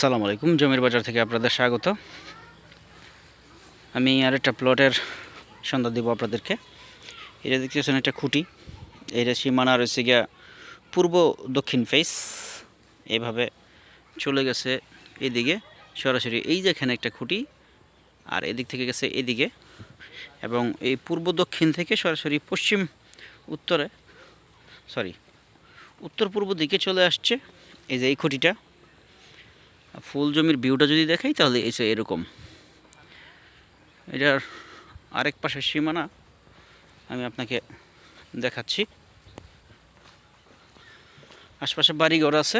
আসসালামু আলাইকুম। জমির বাজার থেকে আপনাদের স্বাগত। আমি আর একটা প্লটের সন্ধান দেব আপনাদেরকে। এটা দেখতেছেন একটা খুঁটি, এটা সীমানা রয়েছে গিয়া পূর্ব দক্ষিণ ফেস, এভাবে চলে গেছে এদিকে সরাসরি। এই যে এখানে একটা খুঁটি, আর এদিক থেকে গেছে এদিকে, এবং এই পূর্ব দক্ষিণ থেকে সরাসরি পশ্চিম উত্তরে উত্তর পূর্ব দিকে চলে আসছে। এই যে এই খুঁটিটা, ফুল জমির ভিউটা যদি দেখাই তাহলে এসে এরকম। এটার আরেক পাশের সীমানা আমি আপনাকে দেখাচ্ছি। আশপাশে বাড়িঘর আছে,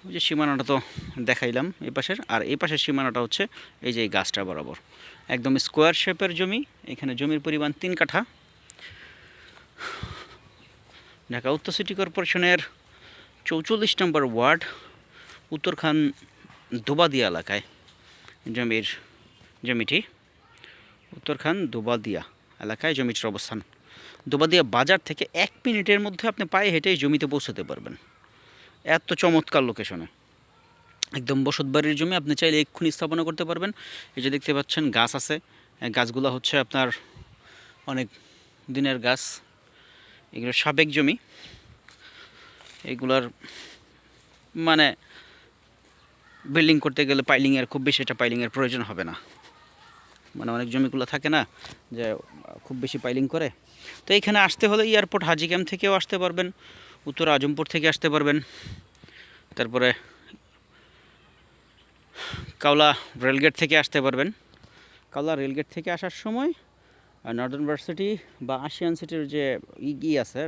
ওই যে সীমানাটা তো দেখাইলাম এই পাশের। আর এই পাশের সীমানাটা হচ্ছে এই যে এই গাছটা বরাবর, একদম স্কোয়ার শেপের জমি। এখানে জমির পরিমাণ 3 কাঠা। ঢাকা উত্তর সিটি কর্পোরেশনের 44 নম্বর ওয়ার্ড উত্তরখান দুবাদিয়া এলাকায় জমিটি উত্তরখান দুবাদিয়া এলাকায় জমিটির অবস্থান। দুবাদিয়া বাজার থেকে 1 মিনিটের মধ্যে আপনি পায়ে হেঁটেই জমিতে পৌঁছতে পারবেন। এত চমৎকার লোকেশনে, একদম বসতবাড়ির জমি। আপনি চাইলে এক্ষুনি স্থাপনা করতে পারবেন। এই যে দেখতে পাচ্ছেন গাছ আছে, গাছগুলো হচ্ছে আপনার অনেক দিনের গাছ। এগুলো সাবেক জমি, এগুলার মানে বিল্ডিং করতে গেলে পাইলিংয়ের খুব বেশি একটা পাইলিংয়ের প্রয়োজন হবে না। মানে অনেক জমিগুলো থাকে না যে খুব বেশি পাইলিং করে। তো এইখানে আসতে হলে এয়ারপোর্ট হাজি ক্যাম্প থেকেও আসতে পারবেন, উত্তর আজমপুর থেকে আসতে পারবেন, তারপরে কাওলা রেলগেট থেকে আসতে পারবেন। কাওলা রেলগেট থেকে আসার সময় নর্দার্ন ভার্সিটি বা আশিয়ান সিটির যে আছে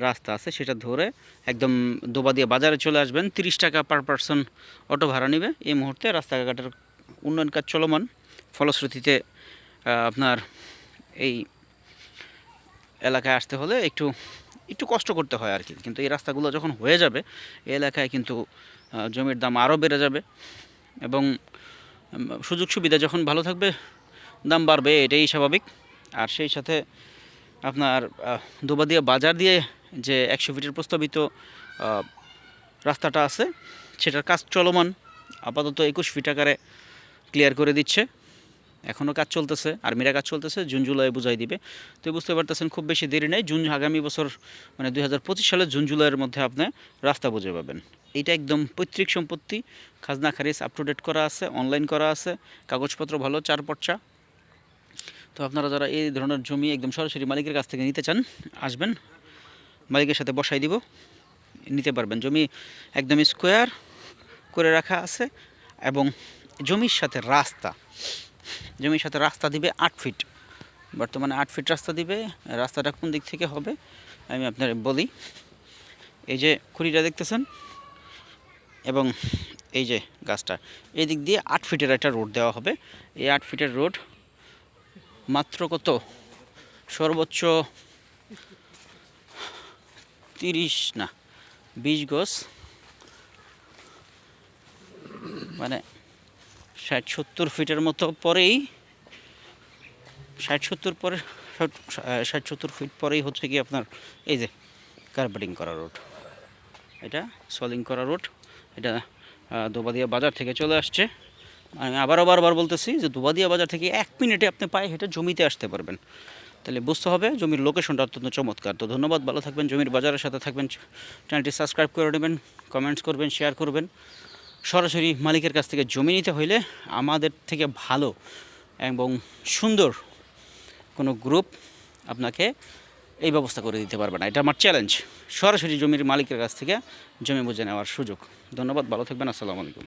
রাস্তা আছে, সেটা ধরে একদম দুবাদিয়া বাজারে চলে আসবেন। 30 টাকা পার পারসন অটো ভাড়া নেবে। এই মুহূর্তে রাস্তাঘাটের উন্নয়ন কাজ চলমান, ফলশ্রুতিতে আপনার এই এলাকায় আসতে হলে একটু কষ্ট করতে হয় আর কি। কিন্তু এই রাস্তাগুলো যখন হয়ে যাবে, এই এলাকায় কিন্তু জমির দাম আরও বেড়ে যাবে, এবং সুযোগ সুবিধা যখন ভালো থাকবে দাম বাড়বে, এটাই স্বাভাবিক। আর সেই সাথে আপনার দুবাদিয়া বাজার দিয়ে যে 100 ফিটের প্রস্তাবিত রাস্তাটা আছে, সেটার কাজ চলমান। আপাতত 21 ফিট আকারে ক্লিয়ার করে দিচ্ছে। এখনও কাজ চলতেছে, আর্মিরা কাজ চলতেছে, জুন জুলাই বুঝাই দিবে। তো বুঝতে পারতেছেন খুব বেশি দেরি নেই। আগামী বছর মানে 2025 সালের জুন জুলাইয়ের মধ্যে আপনি রাস্তা বুঝে পাবেন। এইটা একদম পৈতৃক সম্পত্তি, খাজনা খারিজ আপ টু ডেট করা আছে, অনলাইন করা আছে, কাগজপত্র ভালো, 4 পর্চা। তো আপনারা যারা এই ধরনের জমি একদম সরাসরি মালিকের কাছ থেকে নিতে চান, আসবেন, মালিকের সাথে বসাই দিব, নিতে পারবেন। জমি একদম স্কোয়ার করে রাখা আছে, এবং জমির সাথে রাস্তা দিবে 8 ফিট। বর্তমানে 8 ফিট রাস্তা দিবে। রাস্তাটা কোন দিক থেকে হবে আমি আপনার বলি। এই যে খুঁটিটা দেখতেছেন, এবং এই যে গাছটা, এই দিক দিয়ে 8 ফিটের একটা রোড দেওয়া হবে। এই 8 ফিটের রোড মাত্র কত, সর্বোচ্চ 20 গজ, মানে 60-70 ফিটের মতো পরেই, 60-70 ফিট পরেই হচ্ছে কি আপনার এই যে কার্পেটিং করা রোড, এটা সলিং করা রোড। এটা দুবাদিয়া বাজার থেকে চলে আসছে। আমি বারবার বলতেছি যে দুবাদিয়া বাজার থেকে 1 মিনিটে আপনি পায়ে হেঁটে জমিতে আসতে পারবেন। তাহলে বুঝতে হবে জমির লোকেশনটা অত্যন্ত চমৎকার। তো ধন্যবাদ, ভালো থাকবেন, জমির বাজারের সাথে থাকবেন। চ্যানেলটি সাবস্ক্রাইব করে নেবেন, কমেন্টস করবেন, শেয়ার করবেন। সরাসরি মালিকের কাছ থেকে জমি নিতে হইলে আমাদের থেকে ভালো এবং সুন্দর কোনো গ্রুপ আপনাকে এই ব্যবস্থা করে দিতে পারবে না। এটা আমার চ্যালেঞ্জ, সরাসরি জমির মালিকের কাছ থেকে জমি বুঝে নেওয়ার সুযোগ। ধন্যবাদ, ভালো থাকবেন, আসসালামু আলাইকুম।